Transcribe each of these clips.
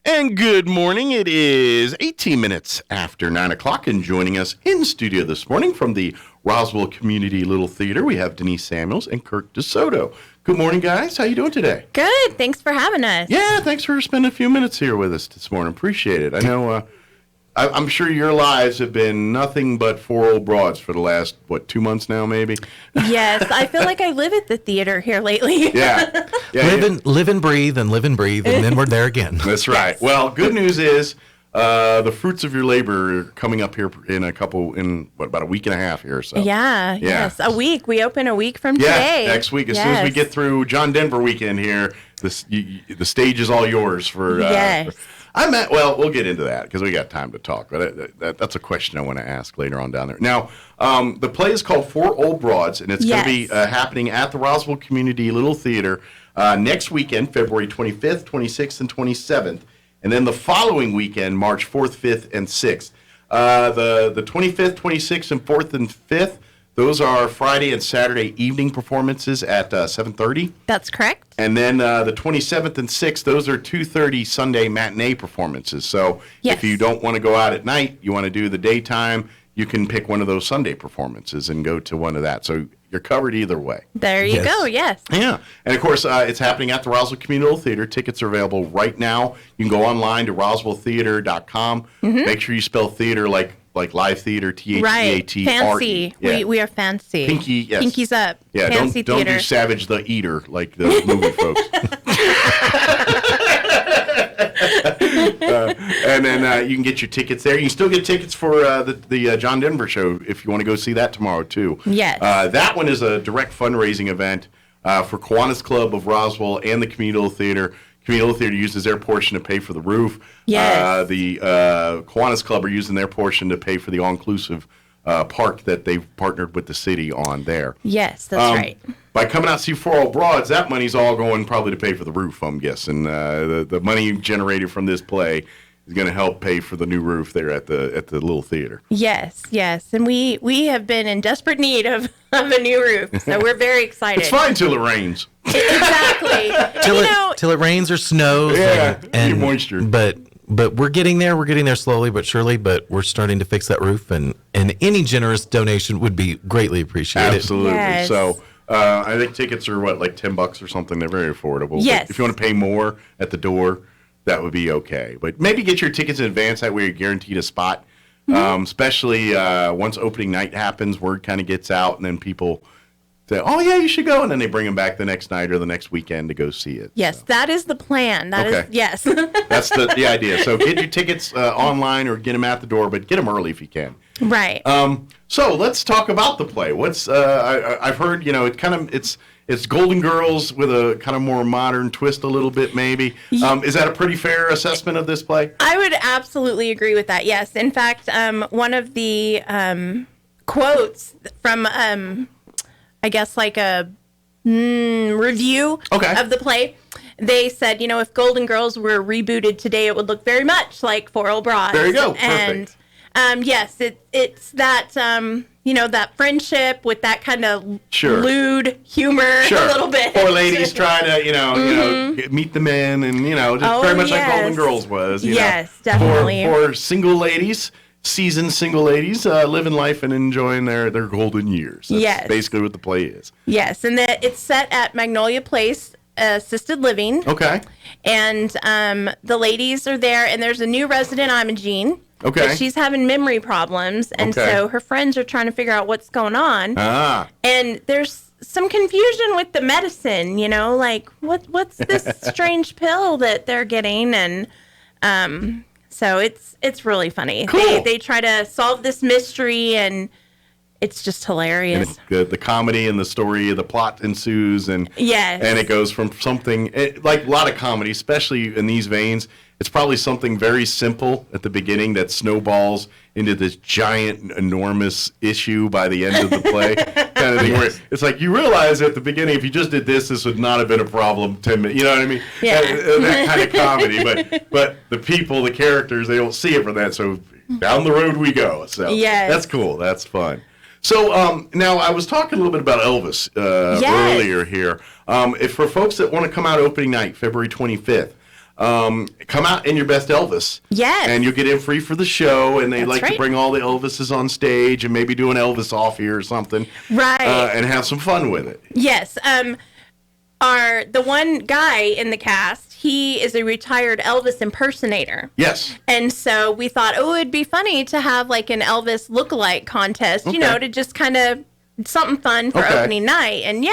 And good morning. It is 18 minutes after 9 o'clock, and joining us in studio this morning from the Roswell Community Little Theater, we have Denise Samuels and Kirk DeSoto. Good morning, guys. How you doing today? Good. Thanks for having us. Yeah, thanks for spending a few minutes here with us this morning. Appreciate it. I know I'm sure your lives have been nothing but four old broads for the last, 2 months now, maybe? Yes, I feel like I live at the theater here lately. Yeah. Live and breathe, and then we're there again. That's right. Yes. Well, good news is the fruits of your labor are coming up here in about a week and a half here or so. Yeah. Yes, a week. We open a week from today. Next week. As soon as we get through John Denver weekend here, the stage is all yours for... Yes. We'll get into that because we got time to talk. But that's a question I want to ask later on down there. Now, the play is called Four Old Broads, and it's going to be happening at the Roswell Community Little Theater next weekend, February 25th, 26th, and 27th. And then the following weekend, March 4th, 5th, and 6th. The 25th, 26th, and 4th, and 5th, those are Friday and Saturday evening performances at 7:30. That's correct. And then the 27th and 6th, those are 2:30 Sunday matinee performances. So if you don't want to go out at night, you want to do the daytime, you can pick one of those Sunday performances and go to one of that. So you're covered either way. There you go, yes. Yeah. And, of course, it's happening at the Roswell Community Theater. Tickets are available right now. You can go online to roswelltheater.com. Mm-hmm. Make sure you spell theater like live theater, T-H-E-A-T-R-E. Right, fancy. Yeah. We are fancy. Pinky, yes. Pinky's up. Yeah, fancy don't theater. do Savage the Eater like the movie folks. And then you can get your tickets there. You can still get tickets for the John Denver show if you want to go see that tomorrow, too. Yes. That one is a direct fundraising event for Kiwanis Club of Roswell and the Community Little Theater. Community Little Theater uses their portion to pay for the roof. Yes. The Kiwanis Club are using their portion to pay for the all-inclusive park that they've partnered with the city on there. Yes, that's right. By coming out to see Four Old Broads, that money's all going probably to pay for the roof, I'm guessing. The money generated from this play is going to help pay for the new roof there at the little theater. Yes. And we have been in desperate need of a new roof, so we're very excited. It's fine till it rains. Exactly. Till it rains or snows. Yeah, and moisture. But we're getting there. We're getting there slowly but surely. But we're starting to fix that roof, and any generous donation would be greatly appreciated. Absolutely. Yes. So I think tickets are like $10 or something. They're very affordable. Yes. But if you want to pay more at the door, that would be okay. But maybe get your tickets in advance. That way you're guaranteed a spot. Mm-hmm. Especially once opening night happens, word kind of gets out, and then people say, oh, yeah, you should go. And then they bring them back the next night or the next weekend to go see it. Yes, so. That is the plan. Yes. That's the idea. So get your tickets online or get them at the door, but get them early if you can. Right. So let's talk about the play. What's I've heard, it's Golden Girls with a kind of more modern twist a little bit, maybe. Is that a pretty fair assessment of this play? I would absolutely agree with that, yes. In fact, one of the quotes from, I guess, like a review of the play, they said, if Golden Girls were rebooted today, it would look very much like Four Old Broads. There you go. Perfect. And yes, it's that... that friendship with that kind of lewd humor a little bit. Four ladies trying to, meet the men and, just very much like Golden Girls was. Yes, definitely. For single ladies, seasoned single ladies, living life and enjoying their golden years. That's basically what the play is. Yes, and it's set at Magnolia Place Assisted Living. Okay. And the ladies are there, and there's a new resident, Imogene. Okay. But she's having memory problems, and so her friends are trying to figure out what's going on. And there's some confusion with the medicine, like what's this strange pill that they're getting, and so it's really funny. Cool. They try to solve this mystery, and it's just hilarious. And the comedy and the story, the plot ensues, and it goes from something like a lot of comedy, especially in these veins. It's probably something very simple at the beginning that snowballs into this giant, enormous issue by the end of the play. Kind of thing where it's like you realize at the beginning, if you just did this would not have been a problem 10 minutes. You know what I mean? Yeah. That kind of comedy. But the people, the characters, they don't see it for that. So down the road we go. So that's cool. That's fun. So now I was talking a little bit about Elvis earlier here. If for folks that want to come out opening night, February 25th, come out in your best Elvis. Yes. And you'll get in free for the show, and they That's like to right. bring all the Elvises on stage and maybe do an Elvis off here or something. Right. And have some fun with it. Yes. The one guy in the cast, he is a retired Elvis impersonator. Yes. And so we thought, it'd be funny to have like an Elvis lookalike contest, to just kind of something fun for opening night. And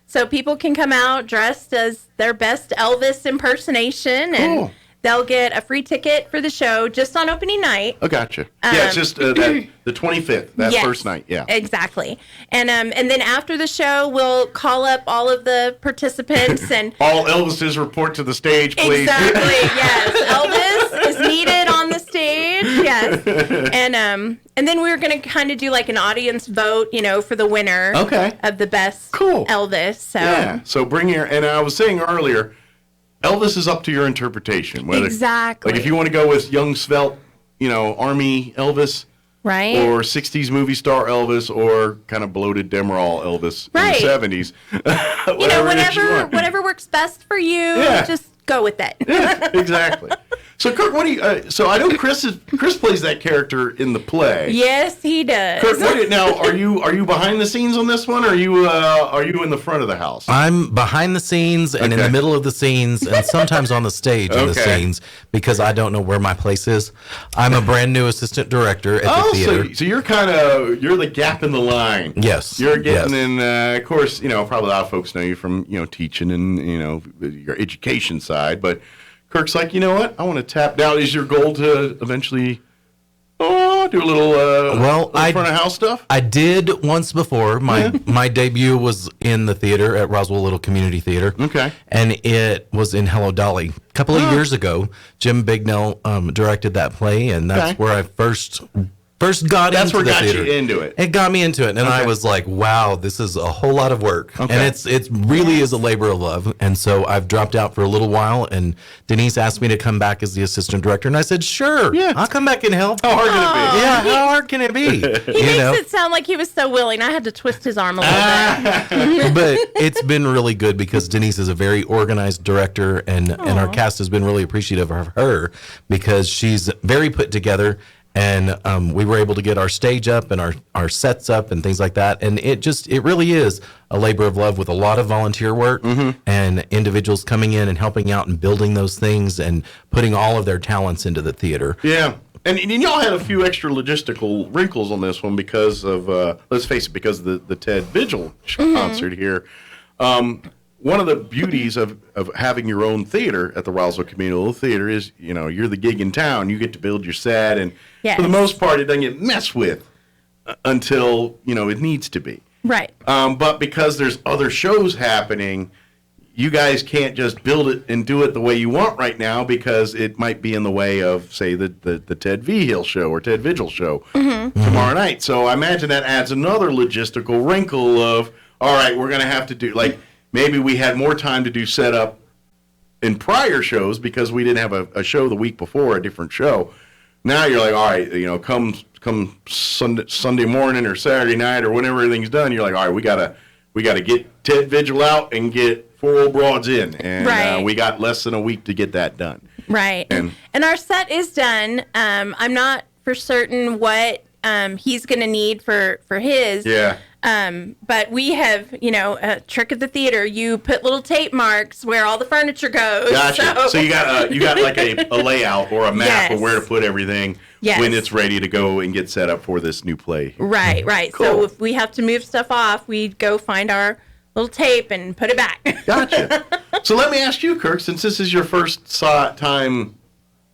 so people can come out dressed as their best Elvis impersonation, and they'll get a free ticket for the show just on opening night. Oh, gotcha. It's just the 25th, that first night. Yeah, exactly. And then after the show, we'll call up all of the participants and all Elvises report to the stage, please. Exactly. Yes, Elvis is needed on the stage. Yes, and then we were going to kind of do like an audience vote, for the winner. Of the best Elvis. So so bring your. And I was saying earlier, Elvis is up to your interpretation. Exactly. Like if you want to go with young, svelte, Army Elvis, right, or 60s movie star Elvis, or kind of bloated Demerol Elvis in the 70s. whatever works best for you, just go with that. Yeah, exactly. So Kirk, what do you? So I know Chris plays that character in the play. Yes, he does. Kirk, now are you behind the scenes on this one, or are you in the front of the house? I'm behind the scenes and in the middle of the scenes, and sometimes on the stage in the scenes, because I don't know where my place is. I'm a brand new assistant director at the theater. So you're you're the gap in the line. Yes, you're getting in. Of course, probably a lot of folks know you from teaching and your education side, but Kirk's like, you know what? I want to tap down. Is your goal to eventually do a little front of house stuff? I did once before. My debut was in the theater at Roswell Little Community Theater. Okay. And it was in Hello Dolly. A couple of years ago, Jim Bignell directed that play, and that's where I first got into the theater. That's what got you into it. It got me into it, and I was like, wow, this is a whole lot of work. And it really is a labor of love. And so I've dropped out for a little while, and Denise asked me to come back as the assistant director, and I said, sure, I'll come back and help. How hard can it be? Yeah, how hard can it be? He makes it sound like he was so willing. I had to twist his arm a little bit. But it's been really good because Denise is a very organized director, and our cast has been really appreciative of her because she's very put together. And we were able to get our stage up and our sets up and things like that. And it really is a labor of love with a lot of volunteer work and individuals coming in and helping out and building those things and putting all of their talents into the theater. Yeah. And y'all had a few extra logistical wrinkles on this one because of, let's face it, because of the Ted Vigil concert here. One of the beauties of having your own theater at the Roswell Community Theater is, you're the gig in town. You get to build your set, and for the most part, it doesn't get messed with until, it needs to be. Right. But because there's other shows happening, you guys can't just build it and do it the way you want right now because it might be in the way of, say, the Ted Vigil show or Ted Vigil show tomorrow night. So I imagine that adds another logistical wrinkle of, all right, we're going to have to do, maybe we had more time to do setup in prior shows because we didn't have a show the week before, a different show. Now you're like, all right, come Sunday morning or Saturday night or whenever everything's done, you're like, all right, we gotta get Ted Vigil out and get 4 Old Broads in, and we got less than a week to get that done. Right, and our set is done. I'm not for certain what he's going to need for his. Yeah. But we have, a trick of the theater. You put little tape marks where all the furniture goes. Gotcha. So you got like a layout or a map of where to put everything when it's ready to go and get set up for this new play. Right. Cool. So if we have to move stuff off, we go find our little tape and put it back. Gotcha. So let me ask you, Kirk, since this is your first time,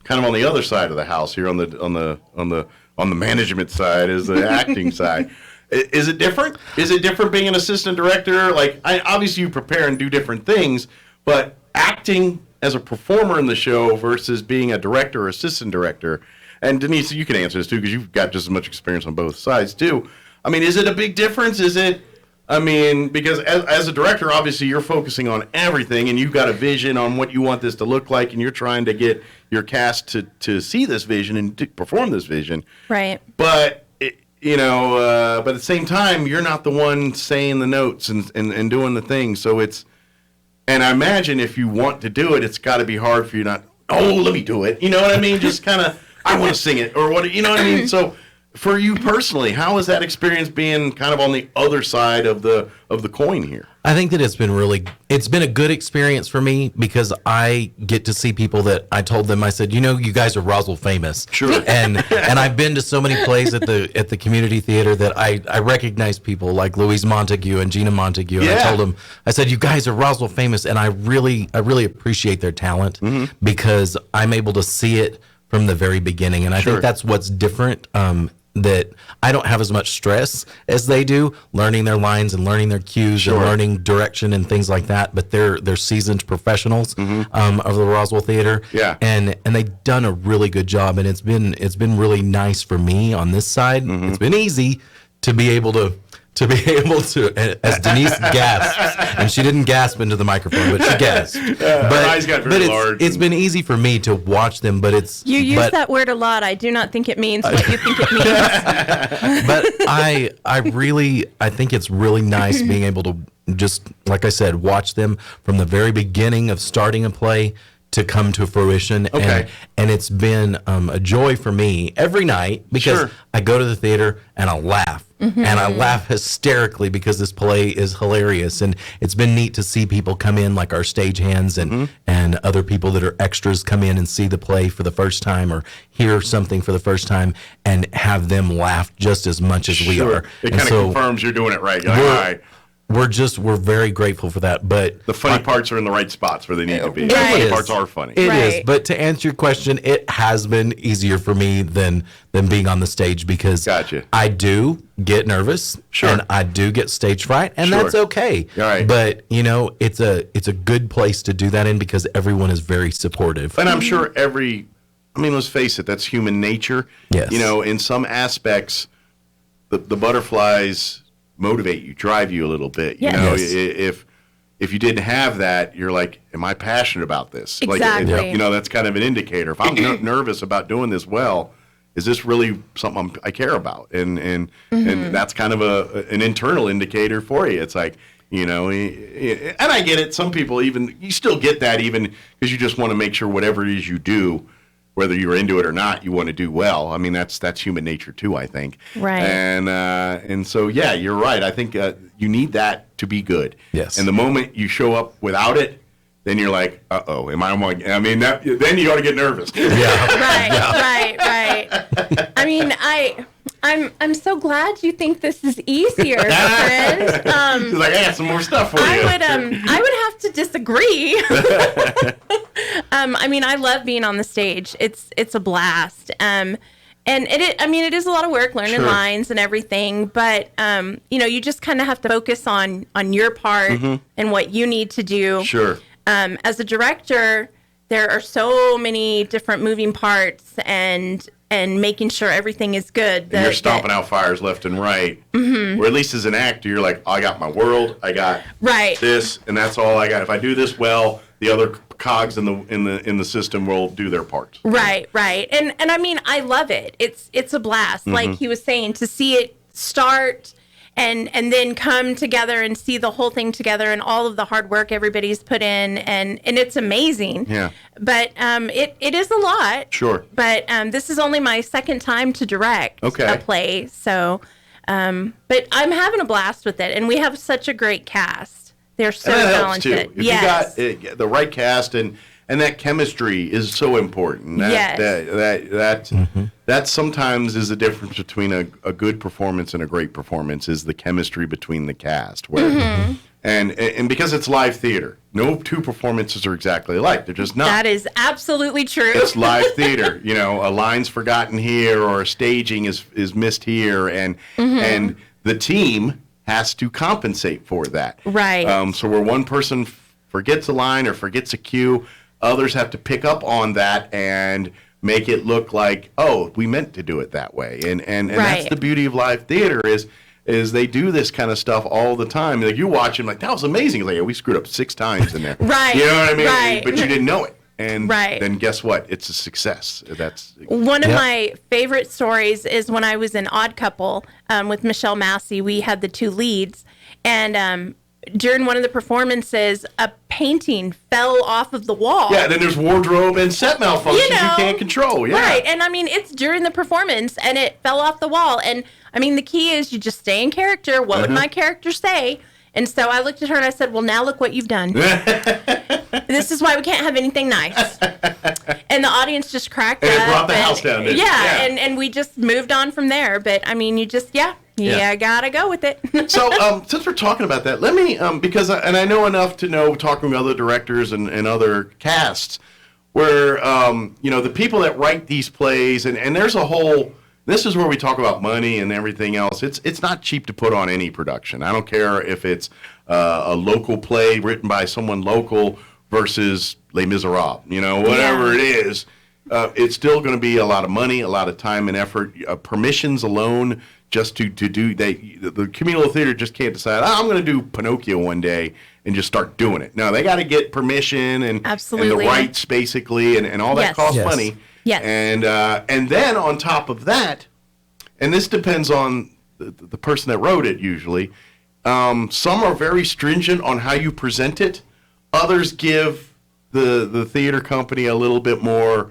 kind of on the other side of the house here on the management side, is the acting side. Is it different? Is it different being an assistant director? Obviously you prepare and do different things, but acting as a performer in the show versus being a director or assistant director, and Denise, you can answer this too because you've got just as much experience on both sides too. I mean, is it a big difference? Because as a director, obviously you're focusing on everything and you've got a vision on what you want this to look like and you're trying to get your cast to see this vision and to perform this vision. Right. But but at the same time, you're not the one saying the notes and doing the things. So and I imagine if you want to do it, it's got to be hard for you not oh, let me do it. You know what I mean? Just kind of, I want to sing it or what, you know what I mean? So for you personally, how has that experience being kind of on the other side of the coin here? I think that it's been a good experience for me because I get to see people that I told them, I said, you guys are Roswell famous. Sure. And I've been to so many plays at the community theater that I recognize people like Louise Montague and Gina Montague. And I told them, I said, you guys are Roswell famous. And I really appreciate their talent because I'm able to see it from the very beginning. And I think that's what's different. That I don't have as much stress as they do, learning their lines and learning their cues and learning direction and things like that. But they're seasoned professionals of the Roswell Theater, and they've done a really good job. And it's been really nice for me on this side. It's been easy to be able to, as Denise gasps, and she didn't gasp into the microphone, but she gasped. Her eyes got very large. It's been easy for me to watch them, but you use that word a lot. I do not think it means what you think it means. But I think it's really nice being able to just, like I said, watch them from the very beginning of starting a play to come to fruition. Okay. And it's been a joy for me every night because I go to the theater and I laugh. And I laugh hysterically because this play is hilarious. And it's been neat to see people come in, like our stagehands and other people that are extras come in and see the play for the first time or hear something for the first time and have them laugh just as much as we are. It kind of confirms you're doing it right. You're like, all right. We're very grateful for that, but the funny parts are in the right spots where they need to be. Right. The funny parts are funny. It is, but to answer your question, it has been easier for me than being on the stage because I do get nervous and I do get stage fright, and that's okay. Right. But it's a good place to do that in because everyone is very supportive. And I'm sure let's face it, that's human nature. Yes. In some aspects, the butterflies motivate you, drive you a little bit. If you didn't have that, you're like, am I passionate about this? Exactly. That's kind of an indicator. If I'm nervous about doing this well, is this really something I care about? And that's kind of an internal indicator for you. It's like, and I get it. Some people you still get that even because you just want to make sure whatever it is you do, whether you're into it or not, you want to do well. I mean, that's human nature too, I think. Right. And so, yeah, you're right. I think you need that to be good. Yes. And the moment you show up without it, then you're like, uh-oh, then you ought to get nervous. Right. I mean, I'm so glad you think this is easier, friend. She's like, I got some more stuff for you. I would have to disagree. I mean, I love being on the stage. It's a blast. And it is a lot of work learning lines and everything, but you just kind of have to focus on your part and what you need to do. Sure. As a director, there are so many different moving parts and making sure everything is good. And you're stomping out fires left and right. Or at least as an actor, you're like, I got my world, I got this, and that's all I got. If I do this well, the other cogs in the system will do their parts. Right. And I mean, I love it. It's a blast. Like he was saying, to see it start and then come together and see the whole thing together and all of the hard work everybody's put in, and it's amazing. Yeah. But it is a lot. Sure. But this is only my second time to direct a play, so but I'm having a blast with it, and we have such a great cast. They're so talented. If you got the right cast and that chemistry is so important. That sometimes is the difference between a good performance and a great performance is the chemistry between the cast. Where, and because it's live theater, no two performances are exactly alike. They're just not. That is absolutely true. It's live theater. A line's forgotten here or a staging is missed here, and the team has to compensate for that. Right. So where one person forgets a line or forgets a cue, others have to pick up on that and make it look like, oh, we meant to do it that way. And that's the beauty of live theater is they do this kind of stuff all the time. Like you watch them like, that was amazing. Like, we screwed up 6 times in there. Right. You know what I mean? Right. But you didn't know it. And then guess what? It's a success. That's one of my favorite stories is when I was in Odd Couple with Michelle Massey. We had the 2 leads, and during one of the performances, a painting fell off of the wall. Yeah, then there's wardrobe and set malfunctions you can't control. Yeah. Right. And I mean, it's during the performance and it fell off the wall. And I mean, the key is you just stay in character. What would my character say? And so I looked at her and I said, well, now look what you've done. This is why we can't have anything nice. And the audience just cracked up. And it brought the house down, didn't it? Yeah, and we just moved on from there. But, I mean, you just, gotta go with it. So, since we're talking about that, let me, because, and I know enough to know, talking with other directors and other casts, where, the people that write these plays, and there's a whole... This is where we talk about money and everything else. It's not cheap to put on any production. I don't care if it's a local play written by someone local versus Les Miserables. Whatever it is, it's still going to be a lot of money, a lot of time and effort. Permissions alone, just to do the communal theater just can't decide. I'm going to do Pinocchio one day and just start doing it. No, they got to get permission and the rights basically, and all that costs money. Yes. And then on top of that, and this depends on the person that wrote it usually, some are very stringent on how you present it. Others give the theater company a little bit more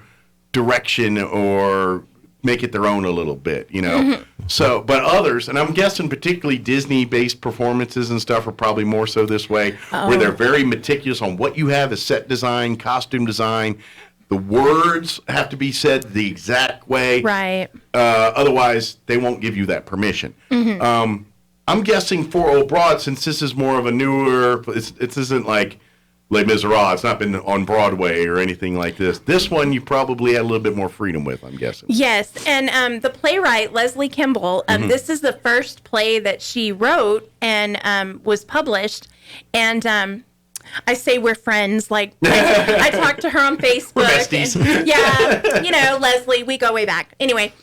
direction or make it their own a little bit, Mm-hmm. So, but others, and I'm guessing particularly Disney-based performances and stuff are probably more so this way, where they're very meticulous on what you have as set design, costume design. The words have to be said the exact way. Right. Otherwise, they won't give you that permission. Mm-hmm. I'm guessing Four Old Broad, since this is more of a newer, it isn't like Les Miserables. It's not been on Broadway or anything like this. This one you probably had a little bit more freedom with, I'm guessing. Yes, and the playwright, Leslie Kimball, this is the first play that she wrote and was published. And I say we're friends. Like, I talked to her on Facebook. We're besties. And, Leslie, we go way back. Anyway,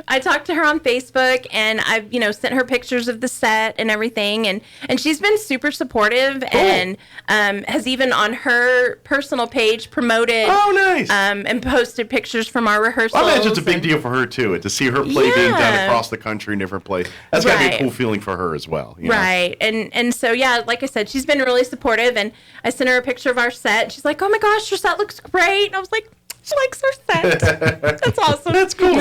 I talked to her on Facebook, and I've, sent her pictures of the set and everything. And she's been super supportive and has even on her personal page promoted. Oh, nice. And posted pictures from our rehearsals. I imagine it's a big deal for her, too, to see her play being done across the country in different places. That's got to be a cool feeling for her as well. Right. And so, like I said, she's been really supportive, and I sent her a picture of our set. She's like, oh my gosh, your set looks great. And I was like, she likes her set. That's awesome. That's cool.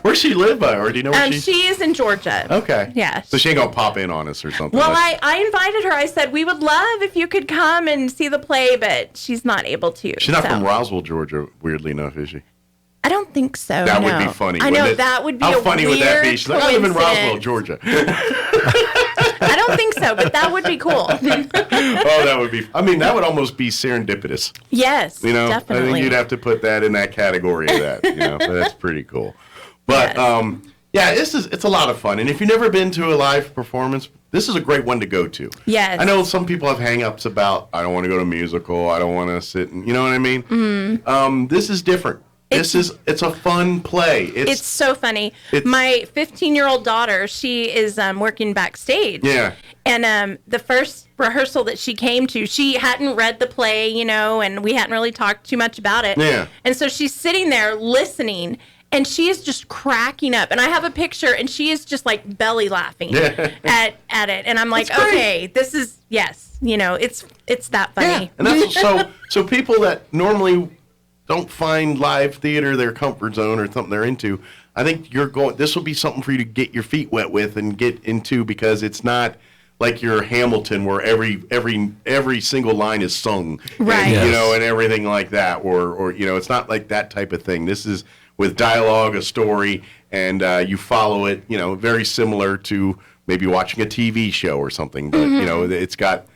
Where's she live by, or do you know where she is in Georgia. Okay. Yeah. So she ain't gonna pop in on us or something. Well, I invited her. I said, we would love if you could come and see the play, but she's not able to. She's not from Roswell, Georgia, weirdly enough, is she? I don't think so. That would be funny. I know, that would be How funny would that be? She's like, I live in Roswell, Georgia. I don't think so, but that would be cool. That would be, that would almost be serendipitous. Yes, definitely. I think you'd have to put that in that category of that, but that's pretty cool. But, it's a lot of fun. And if you've never been to a live performance, this is a great one to go to. Yes. I know some people have hang-ups about, I don't want to go to a musical, I don't want to sit and, you know what I mean? Mm-hmm. This is different. It's a fun play. It's so funny. My 15-year-old daughter, she is working backstage. Yeah. And the first rehearsal that she came to, she hadn't read the play, and we hadn't really talked too much about it. Yeah. And so she's sitting there listening, and she is just cracking up. And I have a picture, and she is just like belly laughing at it. And I'm like, okay, this is, it's that funny. Yeah. And that's so people that normally don't find live theater their comfort zone or something they're into, I think this will be something for you to get your feet wet with and get into, because it's not like your Hamilton where every single line is sung, right? And, and everything like that, or it's not like that type of thing. This is with dialogue, a story, and you follow it, very similar to maybe watching a TV show or something, but it's got.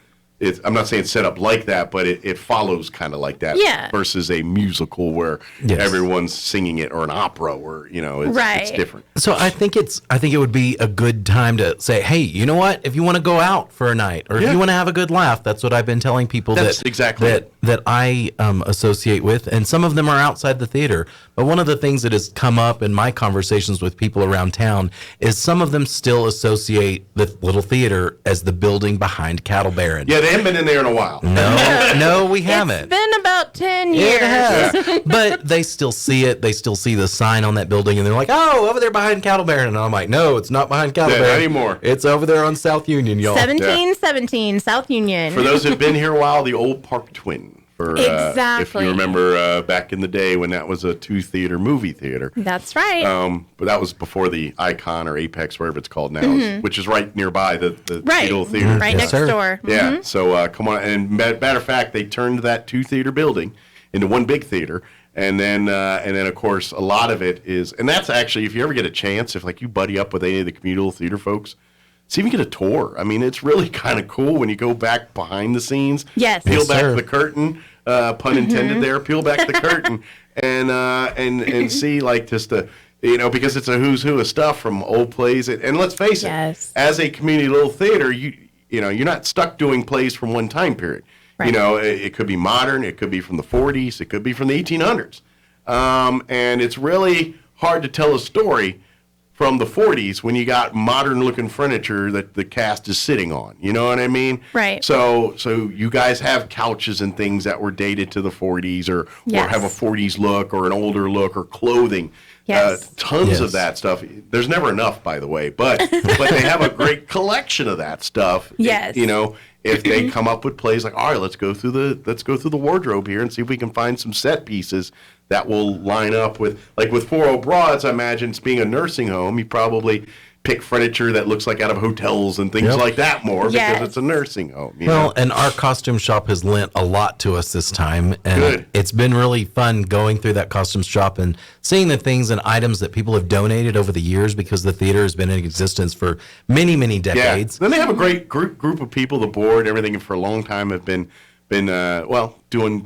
I'm not saying it's set up like that, but it follows kind of like that versus a musical where everyone's singing it, or an opera where, it's different. So I think it would be a good time to say, hey, you know what? If you want to go out for a night, or if you want to have a good laugh, that's what I've been telling people that I associate with. And some of them are outside the theater. But one of the things that has come up in my conversations with people around town is some of them still associate the little theater as the building behind Cattle Baron. Yeah, haven't been in there in a while. No, we haven't. It's been about 10 years. It has. But they still see it. They still see the sign on that building, and they're like, "Oh, over there behind Cattle Baron." And I'm like, "No, it's not behind Cattle Baron not anymore. It's over there on South Union, y'all." 1717 South Union. For those who've been here a while, the old Park Twin. Exactly. If you remember back in the day when that was a 2-theater movie theater. That's right. But that was before the Icon or Apex, wherever it's called now, which is right nearby the Beetle Theater. Right next door. Yeah. So come on. And matter of fact, they turned that 2-theater building into one big theater. And then of course, a lot of it is, and that's actually, if you ever get a chance, if like you buddy up with any of the communal theater folks, see if you get a tour. I mean, it's really kind of cool when you go back behind the scenes. Yes. Peel back the curtain, pun intended there. Peel back the curtain and see like just the, because it's a who's who of stuff from old plays. And let's face it, as a community little theater, you're not stuck doing plays from one time period. Right. It could be modern. It could be from the 40s. It could be from the 1800s. And it's really hard to tell a story from the 40s when you got modern looking furniture that the cast is sitting on. You know what I mean? Right. So you guys have couches and things that were dated to the 40s or have a 40s look or an older look or clothing. Yes. Tons of that stuff. There's never enough, by the way, but they have a great collection of that stuff. Yes. If they come up with plays like, all right, let's go through the wardrobe here and see if we can find some set pieces that will line up with, like with 4 Old Broads, I imagine, it's being a nursing home, you probably pick furniture that looks like out of hotels and things like that more because it's a nursing home. And our costume shop has lent a lot to us this time. And it's been really fun going through that costume shop and seeing the things and items that people have donated over the years because the theater has been in existence for many, many decades. Then they have a great group of people, the board, everything for a long time have been doing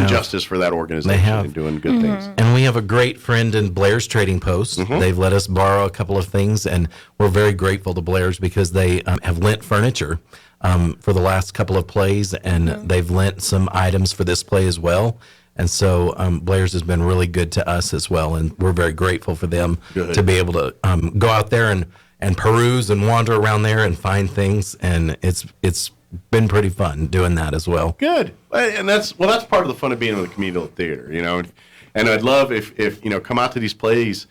justice for that organization and doing good things. And we have a great friend in Blair's Trading Post. They've let us borrow a couple of things, and we're very grateful to Blair's because they have lent furniture for the last couple of plays, and they've lent some items for this play as well. And so Blair's has been really good to us as well, and we're very grateful for them to be able to go out there and peruse and wander around there and find things, and it's been pretty fun doing that as well. Good. And that's part of the fun of being in the communal theater, And I'd love if come out to these plays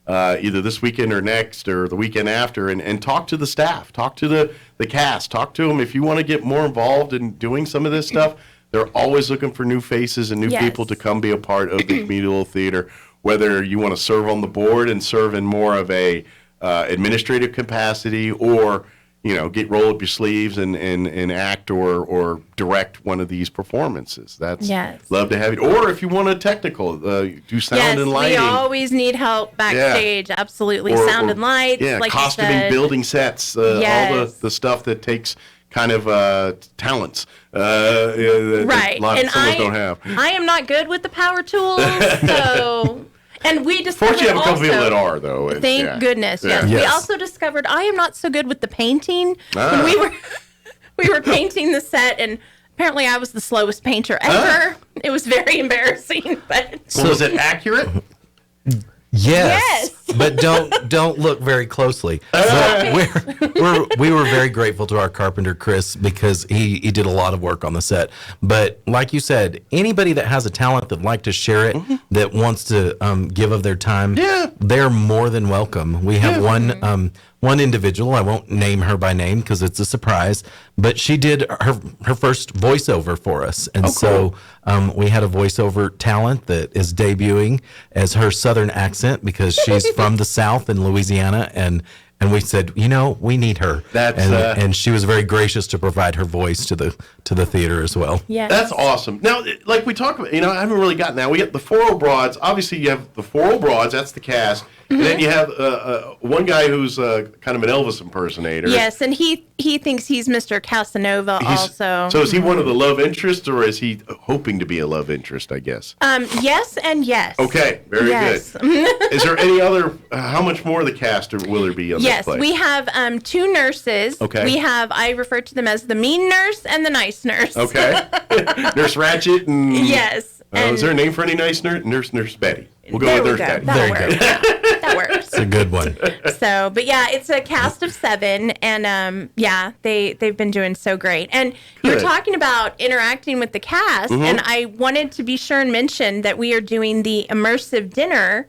either this weekend or next or the weekend after and talk to the staff, talk to the cast, talk to them. If you want to get more involved in doing some of this stuff, they're always looking for new faces and new people to come be a part of the communal theater, whether you want to serve on the board and serve in more of a administrative capacity or roll up your sleeves and act or direct one of these performances. That's love to have it. Or if you want a technical, do sound and lighting. We always need help backstage. Absolutely, sound and lights. Like costuming, building sets, all the stuff that takes kind of talents. Right, a lot of someone don't have. I am not good with the power tools, so. And we discovered Fortunately, you have a couple people that are, though. Thank goodness. Yes. We also discovered I am not so good with the painting. When we were painting the set, and apparently I was the slowest painter ever. It was very embarrassing. But so was it accurate? Yes. But don't look very closely. We were very grateful to our carpenter Chris because he did a lot of work on the set. But like you said, anybody that has a talent that'd like to share it, that wants to give of their time, they're more than welcome. We have one individual, I won't name her by name because it's a surprise, but she did her first voiceover for us. And so we had a voiceover talent that is debuting as her Southern accent because she's from the South in Louisiana. And we said, we need her. And she was very gracious to provide her voice to the theater as well. Yes. That's awesome. Now, like we talked about, I haven't really gotten that. We get the 4 Old Broads. Obviously, you have the 4 Old Broads. That's the cast. And then you have one guy who's kind of an Elvis impersonator. Yes, and he thinks he's Mr. Casanova also. So is he one of the love interests, or is he hoping to be a love interest, I guess? Yes and yes. Okay, very good. Is there any other, how much more of the cast will there be on this play? Yes, we have 2 nurses. Okay. I refer to them as the mean nurse and the nice nurse. Okay. Nurse Ratchet and... Yes. Is there a name for any nice nurse? Nurse Betty. We'll go with Nurse Betty. That works. a good one. So, but yeah, it's a cast of 7, and yeah, they've been doing so great. And you were talking about interacting with the cast, and I wanted to be sure and mention that we are doing the immersive dinner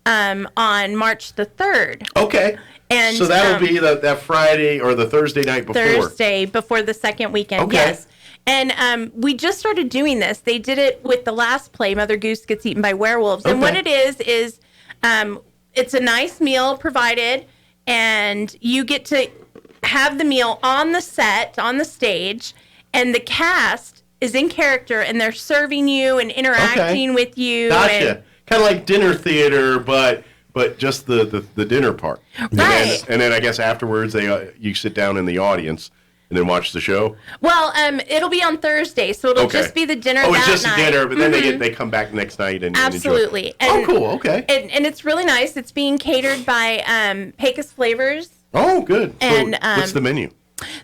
on March the 3rd. Okay. And so that'll be that Friday or the Thursday night before. Thursday before the second weekend. Okay. Yes. And we just started doing this. They did it with the last play, Mother Goose Gets Eaten by Werewolves. And what it is it's a nice meal provided, and you get to have the meal on the set, on the stage, and the cast is in character, and they're serving you and interacting with you. Gotcha. Kind of like dinner theater, but just the dinner part. Right. And then I guess afterwards you sit down in the audience and then watch the show. Well, it'll be on Thursday, so it'll just be the dinner that night. Oh, it's just the dinner, but then they come back the next night and Absolutely. enjoy. Cool. Okay. And it's really nice. It's being catered by Pecos Flavors. Oh, good. And so what's the menu?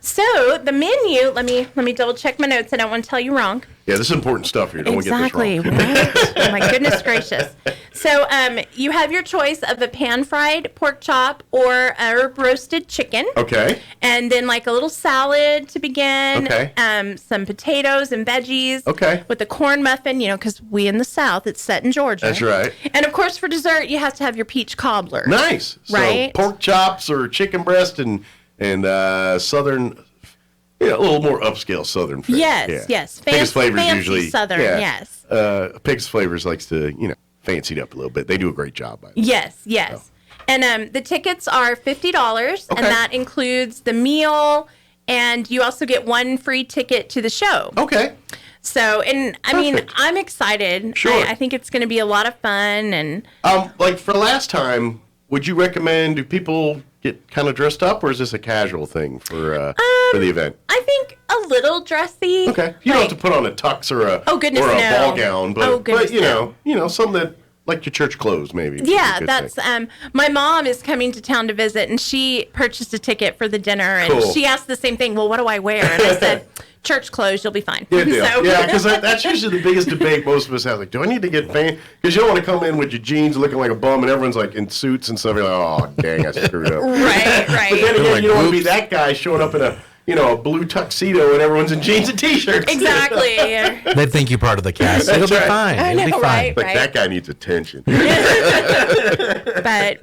So the menu, let me double check my notes. I don't want to tell you wrong. Yeah, this is important stuff here. Don't Exactly. get this wrong. Right? Oh my goodness gracious. So you have your choice of a pan-fried pork chop or a herb roasted chicken. Okay. And then like a little salad to begin. Okay. Some potatoes and veggies. Okay. With a corn muffin, because we in the South, it's set in Georgia. That's right. And of course for dessert, you have to have your peach cobbler. Nice. Right. So pork chops or chicken breast and southern, a little more upscale southern fare. Yes. Pecos Flavors fancy usually southern, yes. Pecos Flavors likes to, fancy it up a little bit. They do a great job by it. Yes. So. And the tickets are $50, and that includes the meal, and you also get one free ticket to the show. Okay. So, and I mean, I'm excited. Sure. I think it's going to be a lot of fun. And like for last time, would you recommend, do people get kind of dressed up, or is this a casual thing for the event? I think a little dressy. Okay. You don't have to put on a tux or a no. ball gown, but no. some that like your church clothes maybe. Yeah, that's my mom is coming to town to visit, and she purchased a ticket for the dinner, and she asked the same thing. Well, what do I wear? And I said, church clothes, you'll be fine. Good deal. So. Yeah, because that's usually the biggest debate most of us have. Like, do I need to get fancy? Because you don't want to come in with your jeans looking like a bum, and everyone's like in suits and stuff. You're like, oh, dang, I screwed up. Right. But then again, you don't want to be that guy showing up in a blue tuxedo and everyone's in jeans and t-shirts. Exactly. They think you're part of the cast. It'll be fine. It'll be fine. Right. Like that guy needs attention.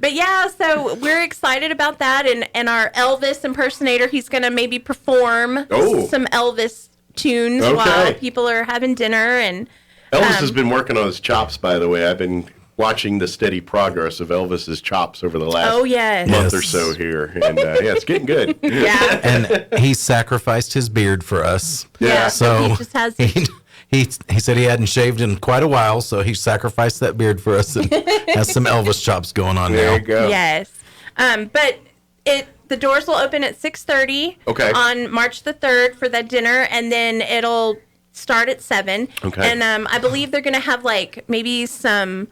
But yeah, so we're excited about that, and our Elvis impersonator, he's gonna maybe perform some Elvis tunes while people are having dinner. And Elvis has been working on his chops, by the way. I've been watching the steady progress of Elvis's chops over the last month or so here, and it's getting good. Yeah. And he sacrificed his beard for us. Yeah. So he just has he said he hadn't shaved in quite a while, so he sacrificed that beard for us and has some Elvis chops going on there now. You go. Yes. But the doors will open at 6:30 on March the 3rd for that dinner, and then it'll start at 7. Okay. And I believe they're going to have like maybe some,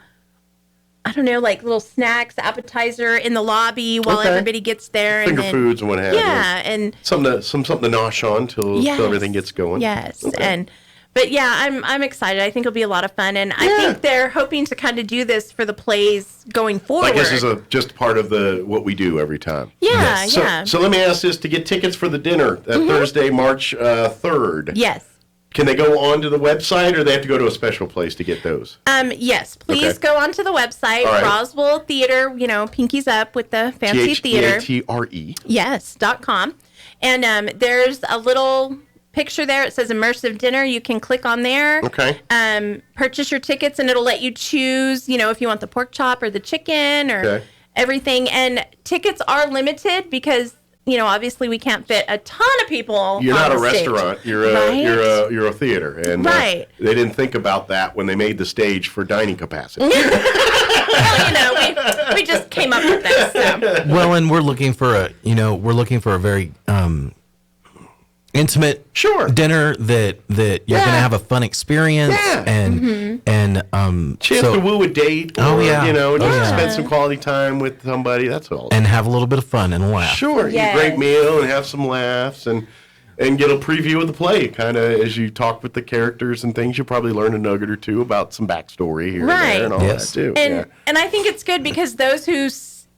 I don't know, like little snacks, appetizer in the lobby while everybody gets there. Finger foods and what have you. Yeah. And something to nosh on till everything gets going. Yes. Okay. But yeah, I'm excited. I think it'll be a lot of fun, and I think they're hoping to kind of do this for the plays going forward. I guess is just part of what we do every time. Yeah, So let me ask this: to get tickets for the dinner that Thursday, March 3rd. Yes. Can they go onto the website, or they have to go to a special place to get those? Yes. Please go onto the website, Roswell Theater. Pinkies up with the fancy theater. THEATRE. Yes.com, and there's a little picture there. It says immersive dinner. You can click on there. Okay. Purchase your tickets, and it'll let you choose, if you want the pork chop or the chicken or everything. And tickets are limited because, obviously we can't fit a ton of people. You're on not a the stage. restaurant. You're a theater, and they didn't think about that when they made the stage for dining capacity. Well, we just came up with this. So. Well, and we're looking for a very intimate dinner that you're going to have a fun experience and chance to woo a date or, spend some quality time with somebody. That's all. And have a little bit of fun and laugh. Sure. Eat a great meal and have some laughs and get a preview of the play. Kind of as you talk with the characters and things, you'll probably learn a nugget or two about some backstory here and there and all that too. And I think it's good because those who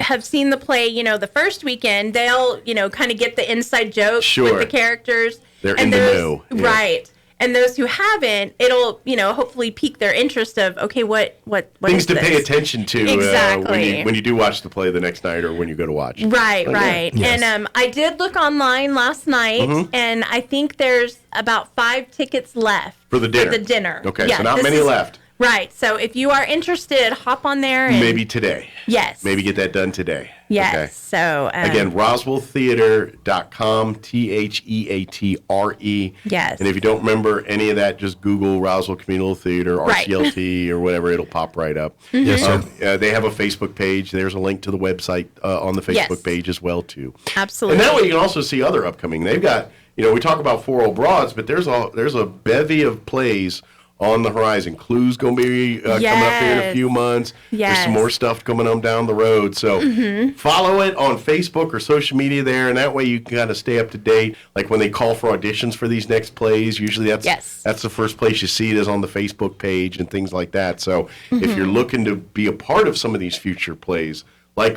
have seen the play, the first weekend, they'll, kind of get the inside jokes with the characters. They're in the know. Yeah. Right. And those who haven't, it'll, hopefully pique their interest of, okay, what things is to this? pay attention to exactly. when you do watch the play the next night or when you go to watch. Right, right. Yes. And I did look online last night, and I think there's about 5 tickets left for the dinner. Okay, so not many left. Right. So if you are interested, hop on there. And, maybe today. Yes. Maybe get that done today. Yes. Okay. So again, RoswellTheater.com, THEATRE. Yes. And if you don't remember any of that, just Google Roswell Communal Theater, RCLT, or whatever. It'll pop right up. Yes, sir. They have a Facebook page. There's a link to the website on the Facebook page as well, too. Absolutely. And that way you can also see other upcoming. They've got, we talk about Four Old Broads, but there's a bevy of plays on the horizon. Clue's going to be coming up here in a few months. Yes. There's some more stuff coming on down the road. So follow it on Facebook or social media there, and that way you can kind of stay up to date. Like when they call for auditions for these next plays, usually that's the first place you see it is on the Facebook page and things like that. So if you're looking to be a part of some of these future plays,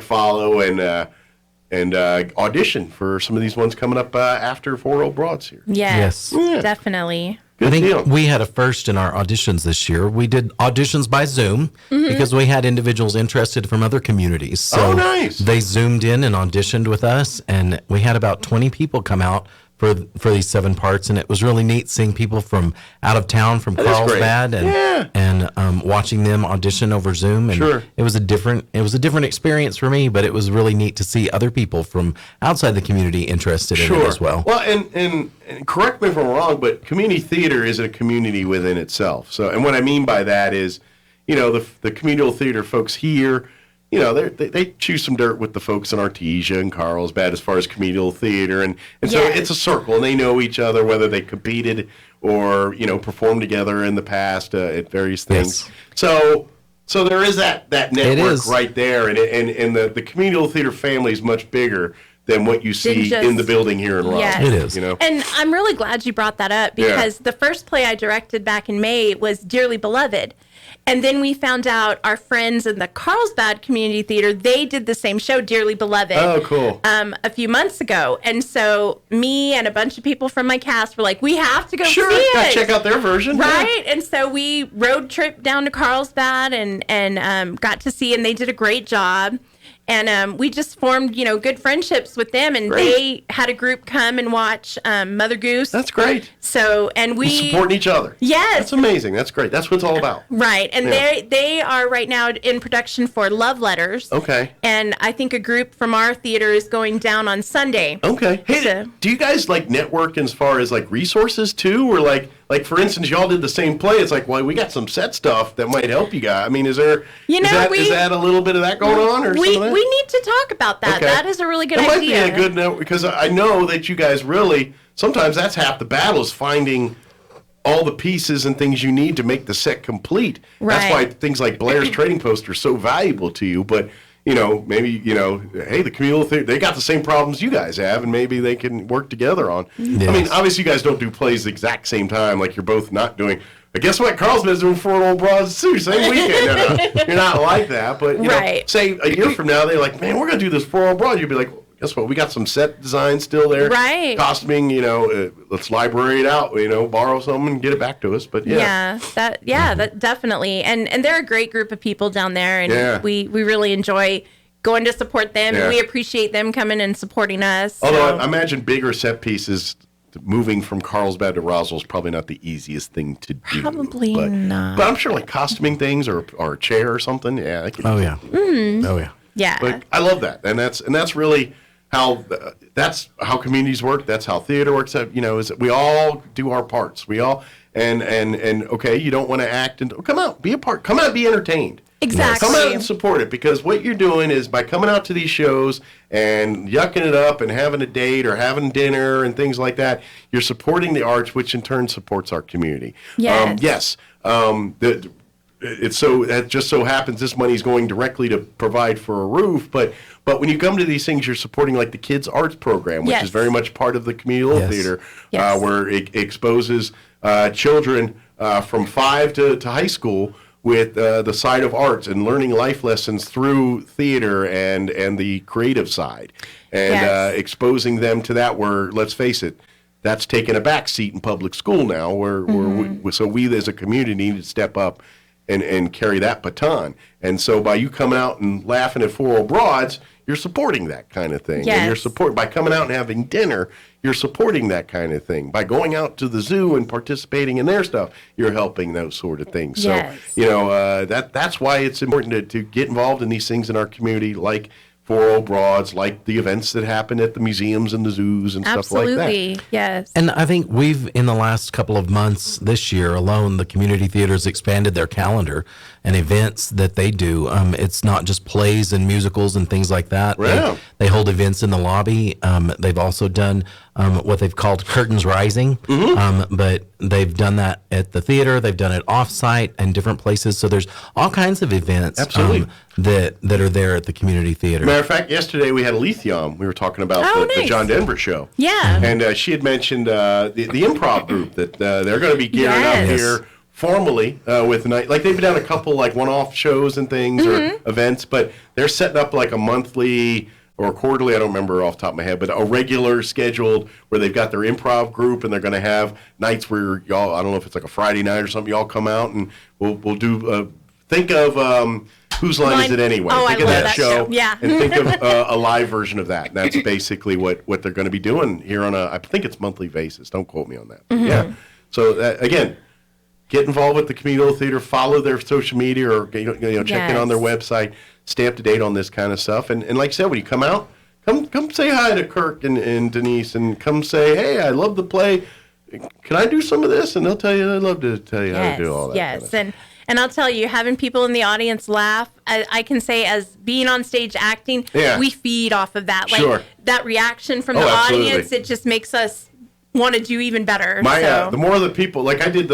follow and audition for some of these ones coming up after Four Old Broads here. Yes. Yeah. I Definitely. think deal. we had a first in our auditions this year. We did auditions by Zoom because we had individuals interested from other communities. So nice. They Zoomed in and auditioned with us, and we had about 20 people come out for these 7 parts, and it was really neat seeing people from out of town, from Carlsbad, and watching them audition over Zoom. And it was a different experience for me, but it was really neat to see other people from outside the community interested in it as well. Well, and correct me if I'm wrong, but community theater is a community within itself. So, and what I mean by that is, the communal theater folks here, they chew some dirt with the folks in Artesia and Carlsbad as far as communal theater, and so it's a circle, and they know each other, whether they competed or performed together in the past at various things. So there is that network right there, and the communal theater family is much bigger than what you see in the building here in Roswell. Yes. It is. And I'm really glad you brought that up because the first play I directed back in May was Dearly Beloved. And then we found out our friends in the Carlsbad Community Theater, they did the same show, Dearly Beloved. Oh, cool. A few months ago. And so me and a bunch of people from my cast were like, we have to go see it. Check out their version. Right. Yeah. And so we road trip down to Carlsbad and got to see, and they did a great job. And we just formed, good friendships with them. And they had a group come and watch Mother Goose. That's great. So, and we... supporting each other. Yes. That's amazing. That's great. That's what it's all about. Right. And they are right now in production for Love Letters. Okay. And I think a group from our theater is going down on Sunday. Okay. Hey, do you guys network as far as resources too? Or like for instance, y'all did the same play. It's like, well, we got some set stuff that might help you guys. I mean, is there, is that a little bit of that going on or something? We need to talk about that. Okay. That is a really good idea. It might be a good network because I know that you guys really, sometimes that's half the battle is finding all the pieces and things you need to make the set complete. Right. That's why things like Blair's Trading Post are so valuable to you. But, maybe, hey, the communal theater, they got the same problems you guys have, and maybe they can work together on. Yes. I mean, obviously you guys don't do plays the exact same time, like you're both not doing. But guess what? Carlsbad's doing Four Old Broads too, same weekend. No, you're not like that. But, say a year from now, they're like, man, we're going to do this Four Old Broads. You'd be like, guess what? We got some set designs still there. Right. Costuming, let's library it out, borrow some and get it back to us. But that definitely. And they're a great group of people down there, and we really enjoy going to support them, and we appreciate them coming and supporting us. Although I imagine bigger set pieces, moving from Carlsbad to Roswell is probably not the easiest thing to do. Probably not. But I'm sure costuming things or a chair or something. Yeah. Oh yeah. Mm-hmm. Oh yeah. Yeah. But I love that, and that's really how communities work. That's how theater works. Is that we all do our parts. We all and okay, you don't want to act and come out, be a part. Come out, be entertained. Exactly. Come out and support it, because what you're doing is by coming out to these shows and yucking it up and having a date or having dinner and things like that, you're supporting the arts, which in turn supports our community. Yes. It just so happens this money is going directly to provide for a roof, but when you come to these things, you're supporting the kids' arts program, which is very much part of the communal theater, where it exposes children from 5 to high school with the side of arts and learning life lessons through theater and the creative side, and exposing them to that, where, let's face it, that's taken a back seat in public school now, where we as a community need to step up and carry that baton. And so by you coming out and laughing at Four Old Broads, you're supporting that kind of thing. Yes. And you're by coming out and having dinner, you're supporting that kind of thing. By going out to the zoo and participating in their stuff, you're helping those sort of things. Yes. So, that's why it's important to get involved in these things in our community, like Four Old Broads, like the events that happen at the museums and the zoos and stuff like that. Absolutely, yes. And I think we've, in the last couple of months this year alone, the community theaters expanded their calendar and events that they do. It's not just plays and musicals and things like that. Wow. They hold events in the lobby. They've also done what they've called Curtains Rising, but they've done that at the theater. They've done it off-site and different places. So there's all kinds of events that are there at the community theater. Matter of fact, yesterday we had Alethea. We were talking about the John Denver show. Yeah. And she had mentioned the improv group that they're going to be gearing up here formally with night. Like, they've done a couple like one-off shows and things or events, but they're setting up like a monthly or quarterly, I don't remember off the top of my head, but a regular scheduled where they've got their improv group, and they're going to have nights where y'all, I don't know if it's like a Friday night or something, y'all come out and we'll do, think of Whose Line Is It Anyway? Oh, think I of love that show. Yeah. And think of a live version of that. And that's basically what they're going to be doing here on I think it's monthly basis. Don't quote me on that. Yeah. So again, get involved with the community theater, follow their social media, or check in on their website, stay up to date on this kind of stuff. And like I said, when you come out, come say hi to Kirk and Denise, and come say, hey, I love the play. Can I do some of this? And they'll tell you, I'd love to tell you how to do all that. Yes, and I'll tell you, having people in the audience laugh, I can say, as being on stage acting, we feed off of that. Like that reaction from the audience, it just makes us want to do even better. The more the people, like I did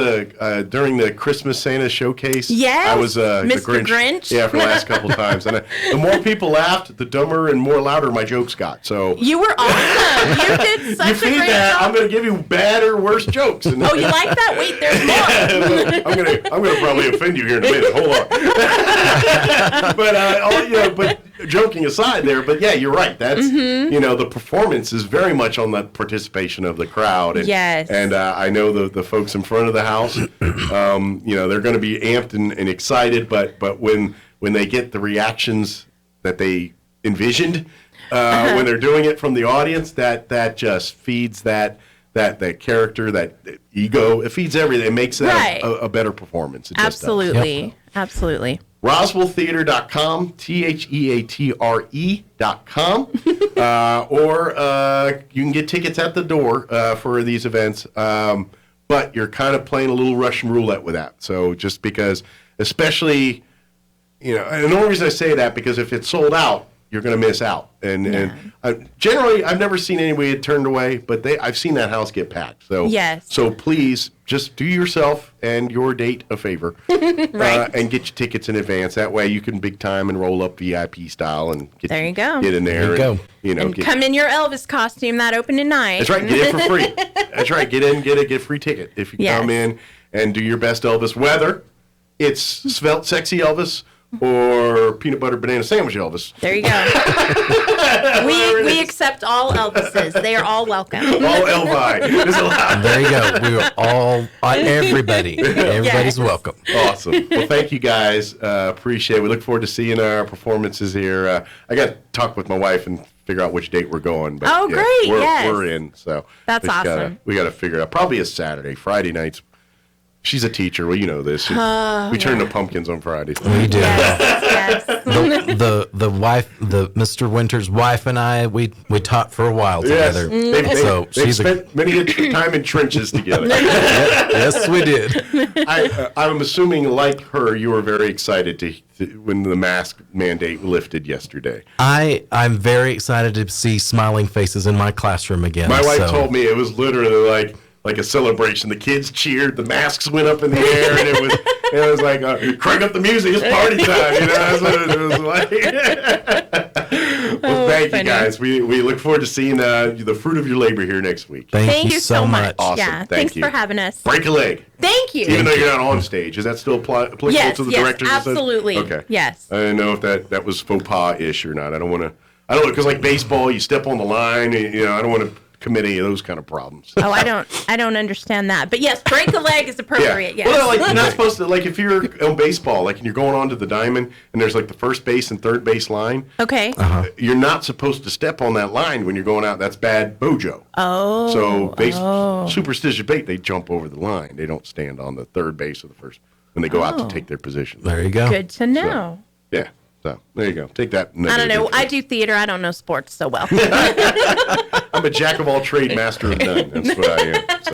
during the Christmas Santa showcase. Yes, I was Mr. the Grinch. Yeah, for the last couple of times. And the more people laughed, the dumber and more louder my jokes got. So you were awesome. You did such a great job. I'm going to give you bad or worse jokes. And, you like that? Wait, there's more. I'm going to probably offend you here in a minute. Hold on. but joking aside there, but yeah, you're right. That's the performance is very much on the participation of the crowd. And, and I know the folks in front of the house, they're going to be amped and excited, but when they get the reactions that they envisioned when they're doing it from the audience, that just feeds that character, that ego. It feeds everything. It makes that a better performance. It Absolutely. Absolutely. RoswellTheater.com, TheaterE.com, or you can get tickets at the door for these events, but you're kind of playing a little Russian roulette with that. So just because, especially, and the only reason I say that, because if it's sold out, you're going to miss out. And generally, I've never seen anybody get turned away, but I've seen that house get packed. So so please just do yourself and your date a favor, and get your tickets in advance. That way you can big time and roll up VIP style and get in there. There you go. And come in your Elvis costume that opening night. That's right. Get in for free. That's right. Get in, get a free ticket if you come in and do your best Elvis. Whether it's svelte, sexy Elvis, or peanut butter banana sandwich Elvis. There you go. we accept all Elvises. They are all welcome. All Elvi is allowed. There you go. We are all everybody. Everybody's welcome. Awesome. Well, thank you guys. Appreciate it. We look forward to seeing our performances here. I got to talk with my wife and figure out which date we're going. But great. We're in. So that's awesome. We got to figure it out. Probably a Saturday. Friday nights. She's a teacher. Well, you know this. We turn into pumpkins on Fridays. We do. Yes. The wife, Mr. Winter's wife, and I, we taught for a while together. They've spent many time in trenches together. Yes, we did. I'm assuming, like her, you were very excited when the mask mandate lifted yesterday. I'm very excited to see smiling faces in my classroom again. My wife told me it was literally like a celebration. The kids cheered, the masks went up in the air, and it was like, crank up the music, it's party time. That's what it was like. Well, Thank you, guys. We look forward to seeing the fruit of your labor here next week. Thank you so much. Awesome. Yeah, Thanks for having us. Break a leg. Thank you. Even though you're not on stage, is that still applicable to the directors? Absolutely. Okay. Yes. I didn't know if that was faux pas-ish or not. I don't know, because like baseball, you step on the line, I don't want to commit any of those kind of problems. Oh, I don't understand that. But yes, break a leg is appropriate. Yeah. Yes. Well, like you're not supposed to, like if you're on baseball, like and you're going onto the diamond and there's like the first base and third base line. Okay. You're not supposed to step on that line when you're going out. That's bad mojo. Oh. So superstitious bait, they jump over the line. They don't stand on the third base or the first when they go out to take their position. There you go. Good to know. Yeah. So there you go. Take that. I don't know. I do theater. I don't know sports so well. I'm a jack of all trade, master of none. That's what I am. So.